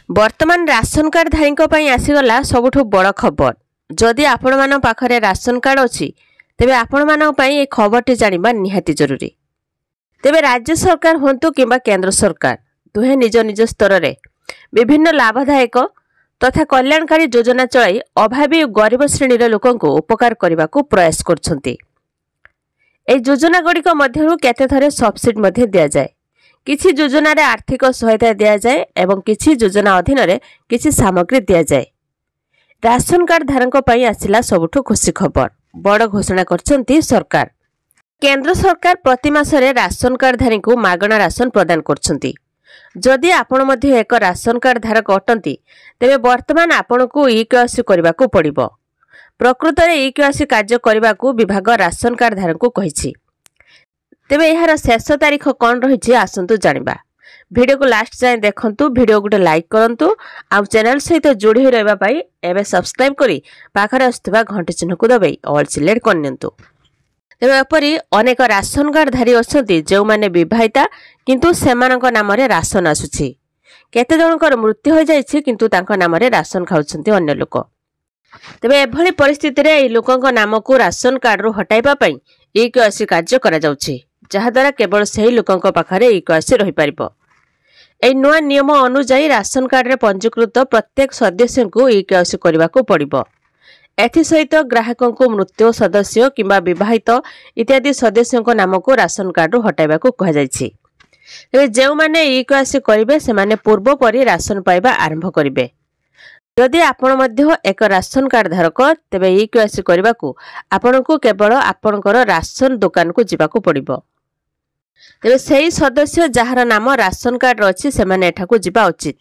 वर्तमान ration card धारी आसीगला सबुठु बड़ खबर। जदि आपण मान पाखरे राशन कार्ड अच्छी तेबे आपण मान पई खबरटी जानिबा निहाती जरूरी। तेबे राज्य सरकार होंतु किंबा केंद्र सरकार दुहे निज निज स्तर में विभिन्न लाभदायक तथा कल्याणकारी योजना चलाई अभावी और गरीब श्रेणीर लोकंकु उपकार करने को प्रयास करछंती। ए योजना गुड़िक मध्यरु केतेथरे सब्सिडी मध्ये दिया जाए। किछि योजना रे आर्थिक सहायता दिया जाए एवं किछि योजना अधीन रे किछि सामग्री दिया जाए। राशन कार्ड धारक पई आसिला सबुठु खुशी खबर। बड़ घोषणा करछंती सरकार। केंद्र सरकार प्रति मासरे राशन कार्ड धारी को मागणा राशन प्रदान करछंती। जदि आपण मध्ये एक राशन कार्ड धारक अटंती तेबे वर्तमान आपण को ई-केवाईसी करबा को पड़िबो। प्रकृत रे ई-केवाईसी कार्य करबा को विभाग राशन कार्ड धारक को कहिछि। तेबे एहार शेष तारीख कौन रही आसतु जानिबा। वीडियो को लास्ट जाए देखंतु। वीडियो गोटे लाइक करंतु। आ चैनल सहित जोड़ी हो रहबा पई एबे सब्सक्राइब करी पाखरे आस्तुबा घंटी चिन्ह को दबाई ऑल सिलेक्ट करनियंतु। तेबे एपरि अनेक राशन कार्ड धारी अछंती जे माने विवाहिता किंतु सेमानक नाम रे राशन आसुछि। केते जनकर मृत्यु हो जाइछि किंतु तांका नाम रे राशन खाउछंती अन्य लोक। तेबे एभली परिस्थिति रे ए लोकक नाम को राशन कार्ड रो हटाइबा पई ई-केवाईसी कार्य करा जाउछि, जहाद्वारा केवल सही लोकंक पाखरे ई-केवाईसी रही पारिबो। ए नुआ नियम अनुसार राशन कार्ड रे पंजीकृत प्रत्येक सदस्य को ई-केवाईसी करबा को पड़िबो। एथि सहित ग्राहकों को मृत्यु सदस्य किंबा विवाहित इत्यादि सदस्यों नाम को राशन कार्ड रू हटाइबा को कहा जायछि। तेबे जेउ माने ई-केवाईसी करिवे से माने पूर्व परि राशन पाइबा आरंभ करिवे। यदि आपण मध्य एक राशन कार्ड धारक तेबे ई-केवाईसी करबा को आपण को केवल आपणकर राशन दुकान को जिबा को पड़िबो। तेबे सेही सदस्य जहार नाम राशन कार्ड अछि से माने एठा को जिबा उचित।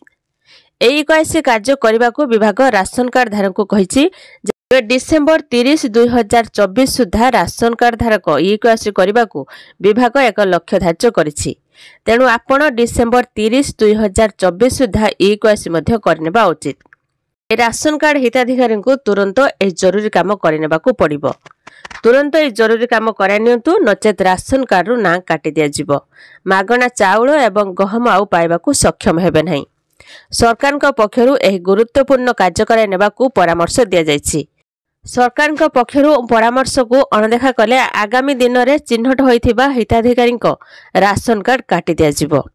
ई-केवाईसी कार्य करबा को विभाग राशन कार्ड धारक को कहिछि जे डिसेंबर 30, 2024 सुधा राशन कार्ड धारक ई-केवाईसी करबा को विभाग एक लक्ष्य धार्य करिछि। तेणु आपण डिसेंबर 30, 2024 सुधा ई-केवाईसी मध्य करनेबा उचित। ए राशन कार्ड हिताधिकारी को तुरंत ए जरूरी काम करनेबा को पड़िबो। तुरंत ए जरूरी काम करानियंतु नचेत राशन कार्ड रू ना काटी दिया जिवो। मागणा चाउल एवं गहम आउ पाइबा को सक्षम हेबे नहीं। सरकार का पक्षरु एही गुरुत्वपूर्ण कार्य कराय नेबा को परामर्श दिया जायछि। सरकार का पक्षरु परामर्श को अणदेखा कले आगामी दिन रे चिन्हट होइथिबा हिताधिकारी को राशन कार्ड काटी दिया जिवो।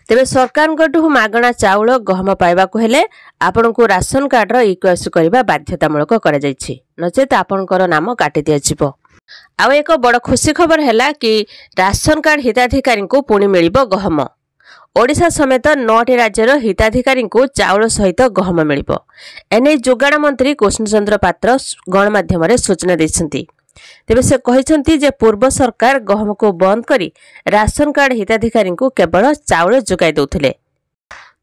तेबे सरकार गठु मागणा चाउल गहम पाइबा को हेले आपण को राशन कार्ड रो ई-केवाईसी करबा बाध्यतामूलक करा जायछि, नचेत आपणकर नाम काटी दिया जिवो। आ एक बड़ खुशी खबर हैला कि राशन कार्ड हिताधिकारी को पुणी मिलिबो गहम। ओडिशा समेत 9टी राज्यर हिताधिकारी को चाउल सहित गहम मिलिबो। एने जोगाण मंत्री कृष्णचंद्र पात्र गणमाध्यम रे सूचना दैछंती। तेबे से कहिसंती जे पूर्व सरकार गहम को बंद करी राशन कार्ड हिताधिकारी को केवल चाउल जोगाई दउथिले।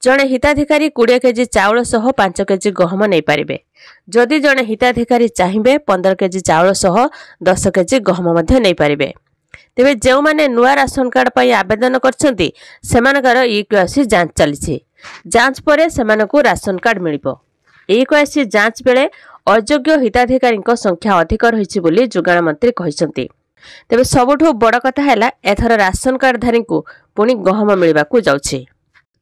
जणे हिताधिकारी 20 केजी चाउल सह 5 केजी गहम नै पारिबे। जदि जणे हिताधिकारी चाहिबे 15 केजी चाउल सह 10 केजी गहम मध्ये नै पारिबे। तेबे जेउ माने नुआ राशन कार्ड पई आवेदन करछंती सेमानकर ई-केवाईसी जांच चलिछि। जांच परे सेमानकु राशन कार्ड मिलिबो। ई-केवाईसी जांच बेले अयोग्य हिताधिकारी संख्या अधिक रही बोली जोगाण मंत्री कहिसंती। तेबे सबुठु बड़ कथा हैला एथर राशन कार्ड धारी को पुणी गहम मिलवा को जाउछि।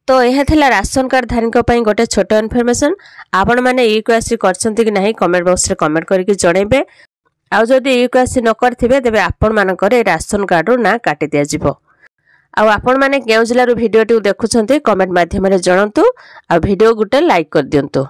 तो यह थिला राशन कार्ड धारी पई गोटे छोट इनफॉरमेशन। आपण माने ई-केवाईसी करछंती कि नाही कमेंट बॉक्स रे कमेंट करके जणैबे। आउ जदि ई-केवाईसी न करथिबे तेबे आपण मानकर राशन कार्ड रो ना काटी दिया जिवो। आउ आपण माने केउ जिल्ला रो वीडियोटी देखुछंती कमेंट माध्यम रे जणंतु। आ वीडियो गुटे लाइक कर दियंतु।